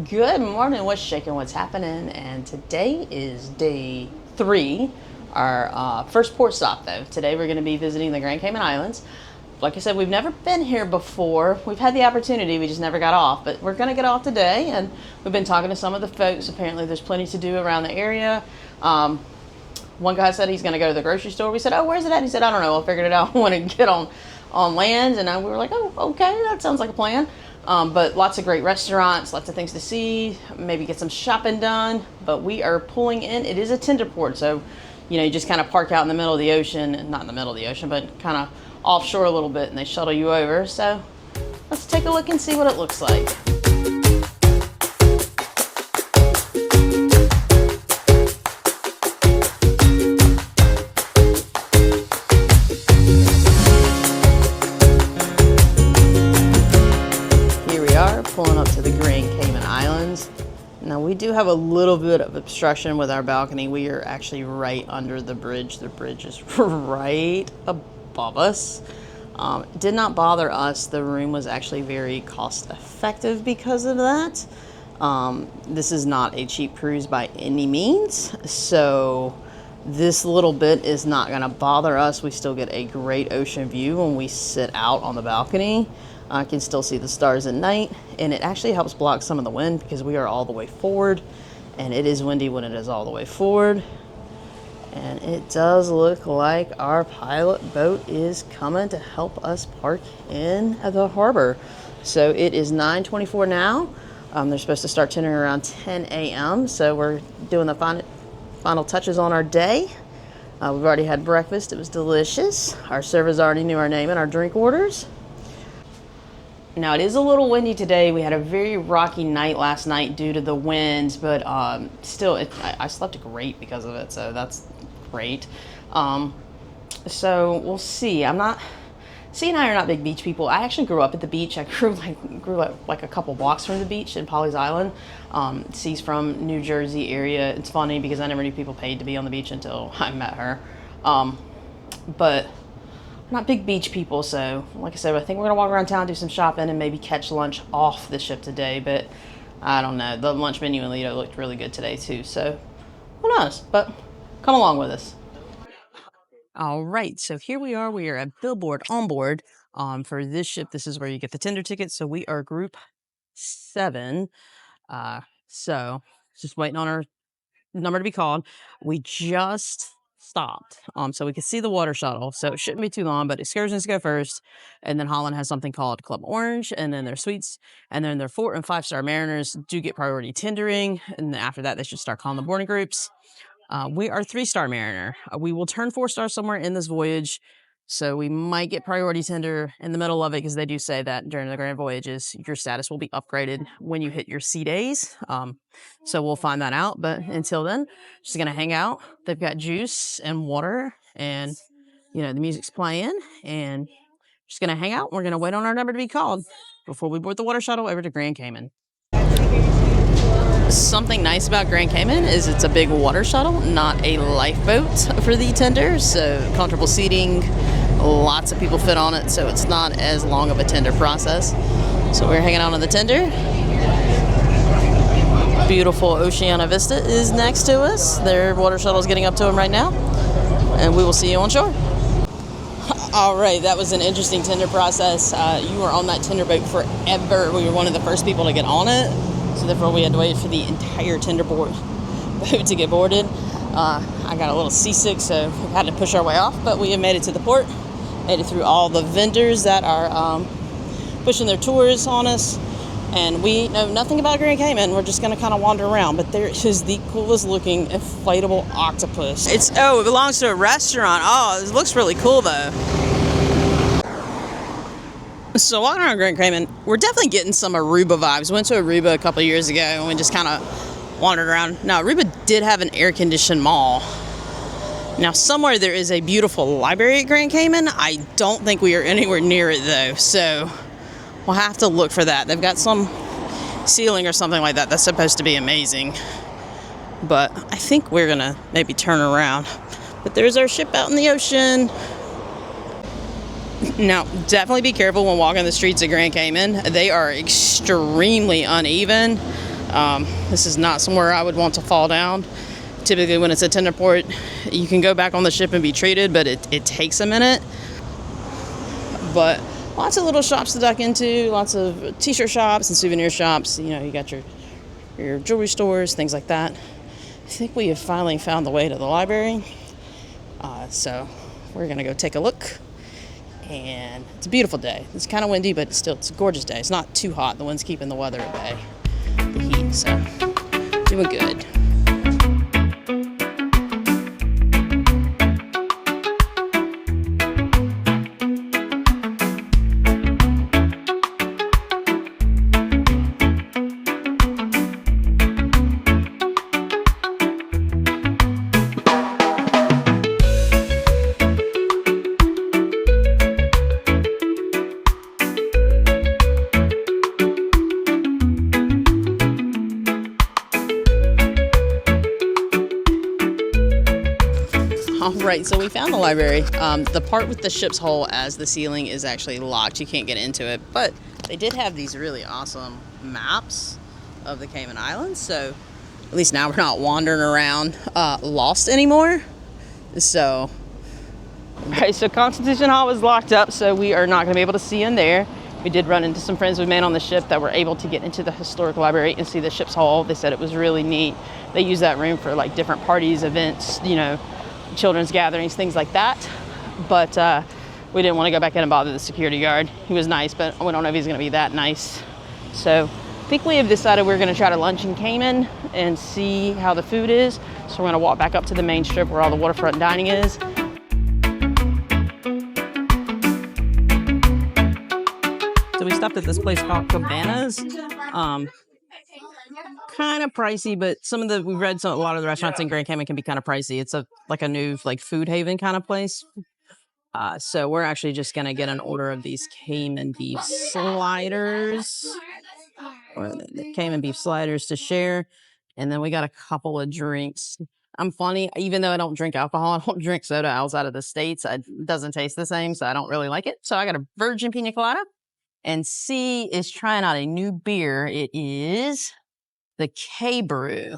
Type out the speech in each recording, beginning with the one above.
Good morning, what's shaking, what's happening? And today is day 3, our first port stop though. Today we're going to be visiting the Grand Cayman Islands. Like I said, we've never been here before. We've had the opportunity, we just never got off, but we're going to get off today, and we've been talking to some of the folks. Apparently there's plenty to do around the area. One guy said he's going to go to the grocery store. We said, oh, where's it at? He said, I don't know, I figured it out when I get on land. And we were like, oh, okay, that sounds like a plan. But lots of great restaurants, lots of things to see, maybe get some shopping done. But we are pulling in. It is a tender port, so you just kind of park out in the middle of the ocean, and not in the middle of the ocean, but kind of offshore a little bit, and they shuttle you over. So let's take a look and see what it looks like. Pulling up to the Grand Cayman Islands. Now we do have a little bit of obstruction with our balcony. We are actually right under the bridge. The bridge is right above us. Did not bother us. The room was actually very cost effective because of that. This is not a cheap cruise by any means, so this little bit is not going to bother us. We still get a great ocean view when we sit out on the balcony. I can still see the stars at night, and it actually helps block some of the wind because we are all the way forward, and it is windy when it is all the way forward. And it does look like our pilot boat is coming to help us park in the harbor. So it is 9:24 now. They're supposed to start tendering around 10 a.m. So we're doing the final touches on our day. We've already had breakfast. It was delicious. Our servers already knew our name and our drink orders. Now it is a little windy today. We had a very rocky night last night due to the winds, but still, I slept great because of it, so that's great. So we'll see. C and I are not big beach people. I actually grew up at the beach. I grew like a couple blocks from the beach in Pawleys Island. C's from New Jersey area. It's funny because I never knew people paid to be on the beach until I met her. But not big beach people, so like I said, I think we're gonna walk around town, do some shopping, and maybe catch lunch off the ship today. But I don't know. The lunch menu in Lido looked really good today too, so who knows? But come along with us. All right, so here we are. We are at Billboard on board. For this ship, this is where you get the tender tickets. So we are group 7. So just waiting on our number to be called. We just stopped, so we could see the water shuttle, so it shouldn't be too long, but excursions go first, and then Holland has something called Club Orange, and then their suites, and then their 4- and 5-star mariners do get priority tendering, and then after that they should start calling the boarding groups. We are 3-star mariner. We will turn 4-star somewhere in this voyage, so we might get priority tender in the middle of it, because they do say that during the grand voyages your status will be upgraded when you hit your sea days. So we'll find that out, but until then, just gonna hang out. They've got juice and water, and the music's playing, and just gonna hang out. We're gonna wait on our number to be called before we board the water shuttle over to Grand Cayman. Something nice about Grand Cayman is it's a big water shuttle, not a lifeboat for the tender, so comfortable seating, lots of people fit on it, so it's not as long of a tender process. So we're hanging out on the tender. Beautiful Oceana Vista is next to us. Their water shuttle is getting up to them right now, and we will see you on shore. All right, that was an interesting tender process. You were on that tender boat forever. We were one of the first people to get on it, so therefore we had to wait for the entire tender boat to get boarded. I got a little seasick, so we had to push our way off, but we have made it to the port, made it through all the vendors that are pushing their tours on us. And we know nothing about Grand Cayman. We're just going to kind of wander around. But there is the coolest looking inflatable octopus. It belongs to a restaurant. Oh, it looks really cool though. So walking around Grand Cayman, we're definitely getting some Aruba vibes. Went to Aruba a couple of years ago and we just kind of wandered around. Now, Aruba did have an air-conditioned mall. Now, somewhere there is a beautiful library at Grand Cayman. I don't think we are anywhere near it though. So we'll have to look for that. They've got some ceiling or something like that that's supposed to be amazing. But I think we're going to maybe turn around. But there's our ship out in the ocean. Now, definitely be careful when walking the streets of Grand Cayman. They are extremely uneven. This is not somewhere I would want to fall down. Typically when it's a tender port, you can go back on the ship and be treated, but it takes a minute. But lots of little shops to duck into, lots of t-shirt shops and souvenir shops. You know, you got your jewelry stores, things like that. I think we have finally found the way to the library. So we're gonna go take a look. And it's a beautiful day. It's kind of windy, but it's a gorgeous day. It's not too hot. The wind's keeping the weather at bay, the heat, so doing good. All right, so we found the library. The part with the ship's hull as the ceiling is actually locked. You can't get into it, but they did have these really awesome maps of the Cayman Islands. So at least now we're not wandering around lost anymore. So, all right, so Constitution Hall was locked up, so we are not gonna be able to see in there. We did run into some friends we made on the ship that were able to get into the historic library and see the ship's hull. They said it was really neat. They use that room for like different parties, events, you know, children's gatherings, things like that. But we didn't want to go back in and bother the security guard. He was nice, but we don't know if he's going to be that nice. So I think we have decided we're going to try to lunch in Cayman and see how the food is. So we're going to walk back up to the main strip where all the waterfront dining is. So we stopped at this place called Cabanas. Kind of pricey, but we've read a lot of the restaurants in Grand Cayman can be kind of pricey. It's like a new like food haven kind of place. So we're actually just gonna get an order of these Cayman beef sliders, or the Cayman beef sliders to share, and then we got a couple of drinks. I'm funny, even though I don't drink alcohol, I don't drink soda outside of the States. It doesn't taste the same, so I don't really like it. So I got a virgin pina colada, and C is trying out a new beer. It is the K-Brew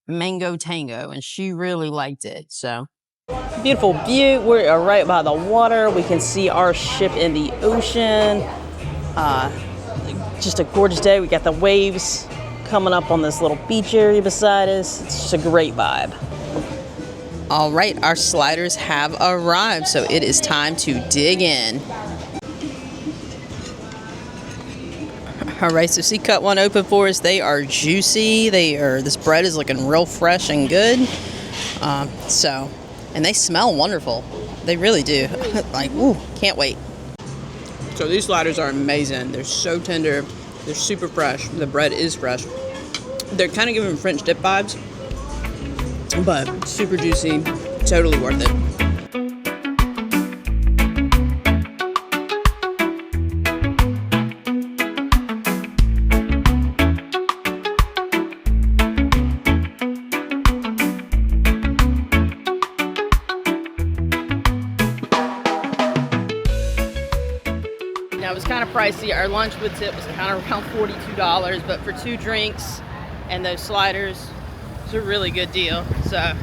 Mango Tango, and she really liked it. So beautiful view. We are right by the water. We can see our ship in the ocean. Just a gorgeous day. We got the waves coming up on this little beach area beside us. It's just a great vibe. All right, our sliders have arrived, so it is time to dig in. All right, so see, cut one open for us. They are juicy. This bread is looking real fresh and good. And they smell wonderful. They really do. Like, ooh, can't wait. So these sliders are amazing. They're so tender. They're super fresh. The bread is fresh. They're kind of giving French dip vibes, but super juicy. Totally worth it. Now, it was kind of pricey. Our lunch with tip was kind of around $42, but for 2 drinks and those sliders, it's a really good deal. So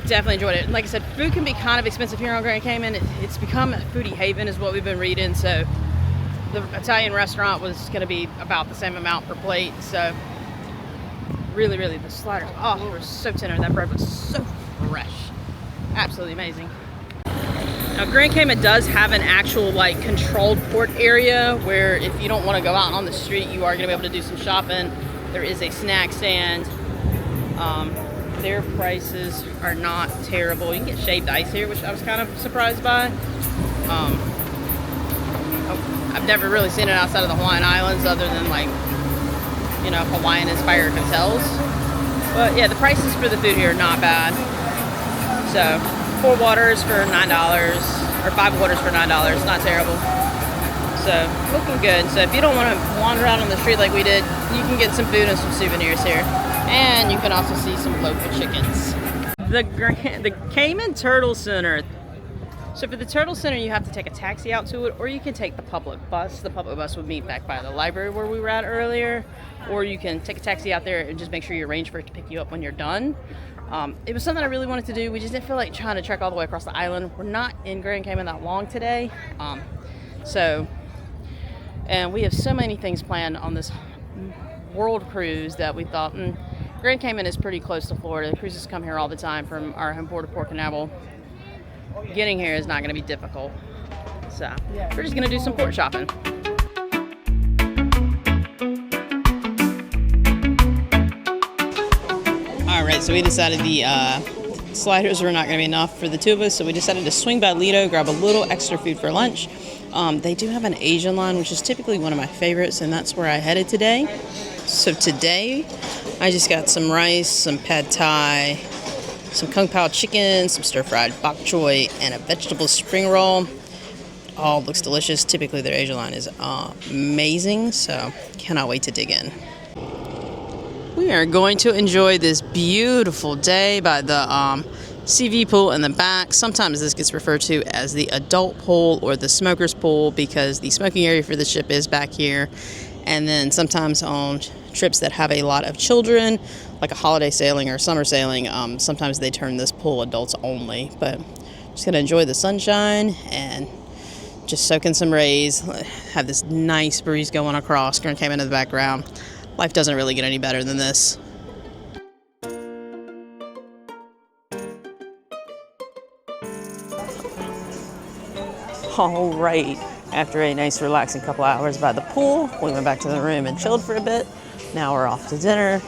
definitely enjoyed it. Like I said, food can be kind of expensive here on Grand Cayman. It's become a foodie haven is what we've been reading. So the Italian restaurant was going to be about the same amount per plate. So really, really, the sliders, oh, they were so tender. That bread was so fresh. Absolutely amazing. Now, Grand Cayman does have an actual like controlled port area where if you don't want to go out on the street, you are going to be able to do some shopping. There is a snack stand. Their prices are not terrible. You can get shaved ice here, which I was kind of surprised by. I've never really seen it outside of the Hawaiian Islands other than like, you know, Hawaiian inspired hotels. But yeah, the prices for the food here are not bad. So 4 waters for $9 or 5 waters for $9, not terrible. So looking good. So if you don't want to wander out on the street like we did, you can get some food and some souvenirs here. And you can also see some local chickens. The Cayman Turtle Center. So for the Turtle Center, you have to take a taxi out to it, or you can take the public bus. The public bus would meet back by the library where we were at earlier, or you can take a taxi out there and just make sure you arrange for it to pick you up when you're done. It was something I really wanted to do. We just didn't feel like trying to trek all the way across the island. We're not in Grand Cayman that long today. And we have so many things planned on this world cruise that we thought, Grand Cayman is pretty close to Florida. The cruises come here all the time from our home port of Port Canaveral. Getting here is not going to be difficult. So we're just going to do some port shopping. Alright, so we decided the sliders were not going to be enough for the two of us, so we decided to swing by Lido, grab a little extra food for lunch. They do have an Asian line, which is typically one of my favorites, and that's where I headed today. So today, I just got some rice, some pad thai, some kung pao chicken, some stir-fried bok choy, and a vegetable spring roll. All looks delicious. Typically, their Asian line is amazing, so cannot wait to dig in. We are going to enjoy this beautiful day by the CV pool in the back. Sometimes this gets referred to as the adult pool or the smoker's pool because the smoking area for the ship is back here. And then sometimes on trips that have a lot of children, like a holiday sailing or summer sailing, sometimes they turn this pool adults only. But just gonna enjoy the sunshine and just soak in some rays, have this nice breeze going across Grand Cayman in the background. Life doesn't really get any better than this. All right, after a nice relaxing couple hours by the pool, we went back to the room and chilled for a bit. Now we're off to dinner.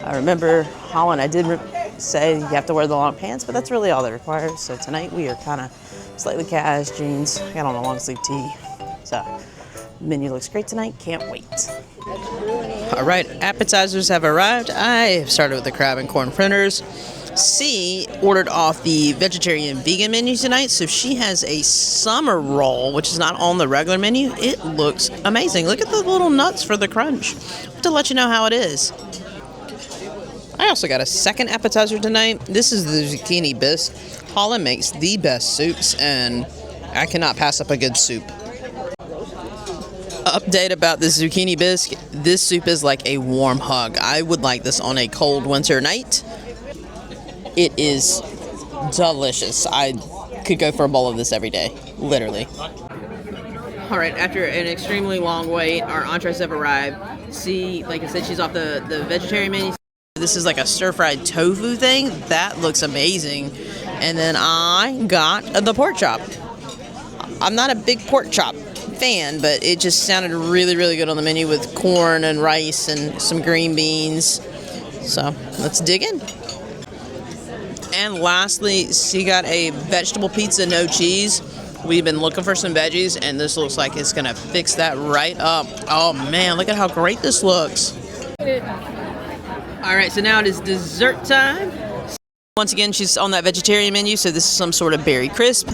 I remember Holland, I did say you have to wear the long pants, but that's really all they require. So tonight we are kind of slightly cash, jeans, I got on a long sleeve tee. So menu looks great tonight, can't wait. All right, appetizers have arrived. I started with the crab and corn fritters. C ordered off the vegetarian vegan menu tonight, so she has a summer roll, which is not on the regular menu. It looks amazing. Look at the little nuts for the crunch. I have to let you know how it is. I also got a second appetizer tonight. This is the zucchini bisque. Holland makes the best soups, and I cannot pass up a good soup. Update about this zucchini bisque. This soup is like a warm hug. I would like this on a cold winter night. It is delicious. I could go for a bowl of this every day, literally. All right, after an extremely long wait, our entrees have arrived. See, like I said, she's off the vegetarian menu. This is like a stir-fried tofu thing. That looks amazing. And then I got the pork chop. I'm not a big pork chop fan, but it just sounded really, really good on the menu with corn and rice and some green beans. So let's dig in. And lastly, she got a vegetable pizza, no cheese. We've been looking for some veggies, and this looks like it's gonna fix that right up. Oh man, look at how great this looks. All right, so now it is dessert time. Once again, she's on that vegetarian menu, so this is some sort of berry crisp.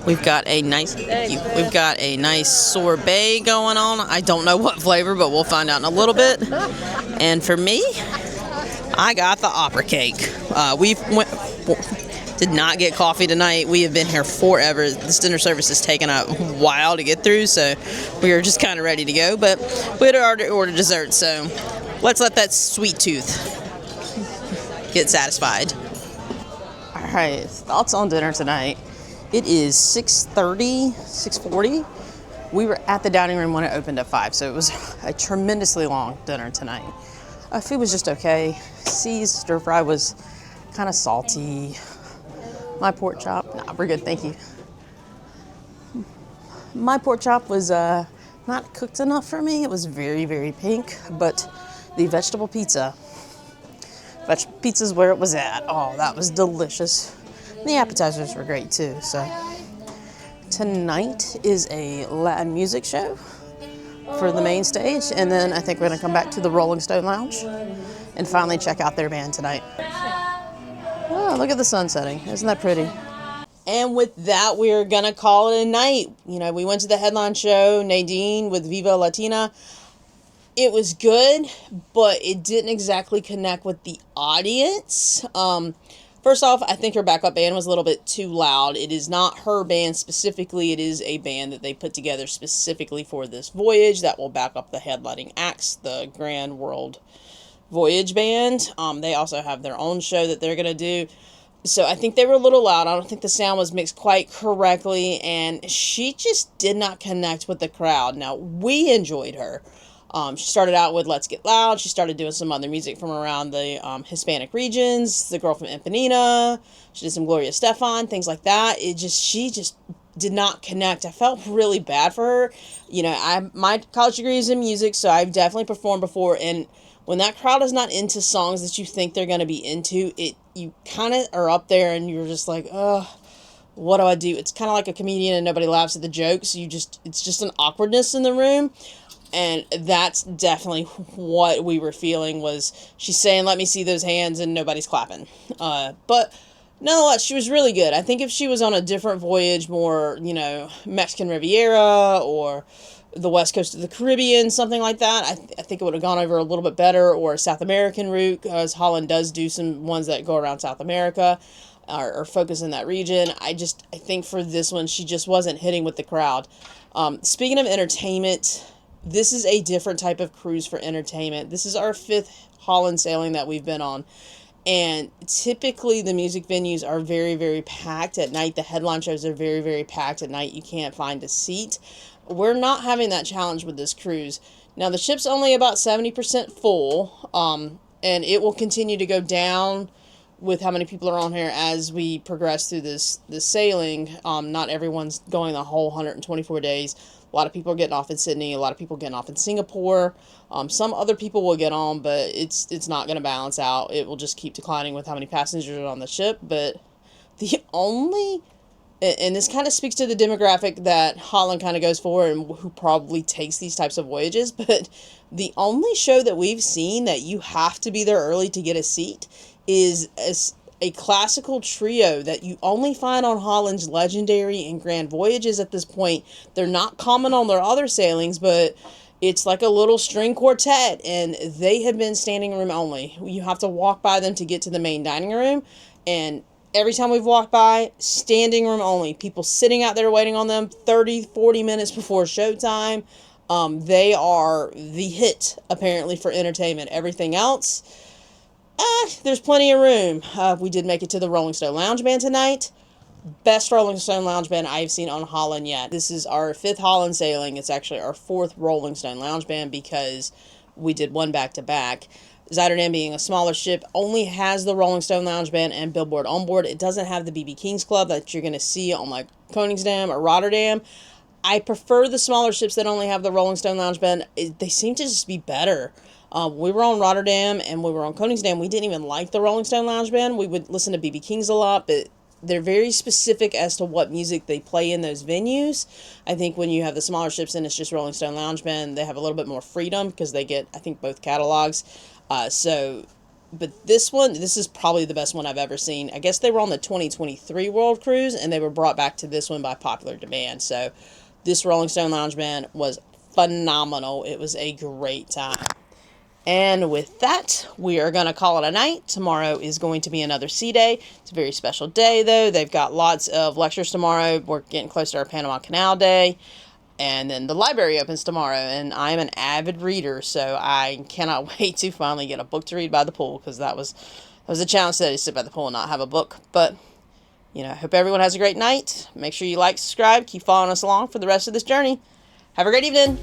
We've got a nice sorbet going on. I don't know what flavor, but we'll find out in a little bit. And for me, I got the opera cake. Did not get coffee tonight. We have been here forever. This dinner service has taken a while to get through, so we were just kind of ready to go. But we had already ordered dessert, so let's let that sweet tooth get satisfied. All right, thoughts on dinner tonight. It is 6:40. We were at the dining room when it opened at 5, so it was a tremendously long dinner tonight. Food was just okay. C's stir fry was kind of salty. My pork chop, nah, we're good, thank you. My pork chop was not cooked enough for me. It was very, very pink, but the vegetable pizza's where it was at. Oh, that was delicious. And the appetizers were great too. So tonight is a Latin music show for the main stage, and then I think we're gonna come back to the Rolling Stone Lounge and finally check out their band tonight. Oh, look at the sun setting. Isn't that pretty? And with that, we're gonna call it a night. You know, we went to the headline show, Nadine with Viva Latina. It was good, but it didn't exactly connect with the audience. First off, I think her backup band was a little bit too loud. It is not her band specifically. It is a band that they put together specifically for this voyage that will back up the headlining acts, the Grand World Voyage Band. They also have their own show that they're going to do. So I think they were a little loud. I don't think the sound was mixed quite correctly, and she just did not connect with the crowd. Now, we enjoyed her. She started out with Let's Get Loud. She started doing some other music from around the Hispanic regions. The girl from Empanina. She did some Gloria Estefan, things like that. She just did not connect. I felt really bad for her. You know, my college degree is in music, so I've definitely performed before, and when that crowd is not into songs that you think they're going to be into, you kind of are up there and you're just like, what do I do? It's kind of like a comedian and nobody laughs at the jokes. It's just an awkwardness in the room. And that's definitely what we were feeling. Was she's saying, let me see those hands, and nobody's clapping. But nonetheless, she was really good. I think if she was on a different voyage, more, Mexican Riviera or the west coast of the Caribbean, something like that, I think it would have gone over a little bit better, or a South American route, because Holland does do some ones that go around South America, or focus in that region. I think for this one, she just wasn't hitting with the crowd. Speaking of entertainment, this is a different type of cruise for entertainment. This is our 5th Holland sailing that we've been on. And typically the music venues are very, very packed at night. The headline shows are very, very packed at night. You can't find a seat. We're not having that challenge with this cruise. Now, the ship's only about 70% full, and it will continue to go down with how many people are on here as we progress through this sailing. Not everyone's going the whole 124 days. A lot of people are getting off in Sydney. A lot of people getting off in Singapore. Some other people will get on, but it's not going to balance out. It will just keep declining with how many passengers are on the ship. But the only, and this kind of speaks to the demographic that Holland kind of goes for and who probably takes these types of voyages, but the only show that we've seen that you have to be there early to get a seat is a classical trio that you only find on Holland's Legendary and Grand Voyages at this point. They're not common on their other sailings, but it's like a little string quartet, and they have been standing room only. You have to walk by them to get to the main dining room, and every time we've walked by, standing room only. People sitting out there waiting on them 30, 40 minutes before showtime. They are the hit, apparently, for entertainment. Everything else, there's plenty of room. We did make it to the Rolling Stone Lounge Band tonight. Best Rolling Stone Lounge Band I've seen on Holland yet. This is our 5th Holland sailing. It's actually our 4th Rolling Stone Lounge Band because we did one back-to-back. Zuiderdam, being a smaller ship, only has the Rolling Stone Lounge Band and Billboard on board. It doesn't have the B.B. King's Club that you're going to see on like Koningsdam or Rotterdam. I prefer the smaller ships that only have the Rolling Stone Lounge Band. They seem to just be better. We were on Rotterdam and we were on Koningsdam. We didn't even like the Rolling Stone Lounge Band. We would listen to B.B. King's a lot, but they're very specific as to what music they play in those venues. I think when you have the smaller ships and it's just Rolling Stone Lounge Band, they have a little bit more freedom because they get, I think, both catalogs. But this is probably the best one I've ever seen. I guess they were on the 2023 World Cruise, and they were brought back to this one by popular demand. So this Rolling Stone Lounge Band was phenomenal. It was a great time. And with that, we are going to call it a night. Tomorrow is going to be another sea day. It's a very special day, though. They've got lots of lectures tomorrow. We're getting close to our Panama Canal Day. And then the library opens tomorrow, and I am an avid reader, so I cannot wait to finally get a book to read by the pool, because that was a challenge today to sit by the pool and not have a book. But, hope everyone has a great night. Make sure you like, subscribe, keep following us along for the rest of this journey. Have a great evening.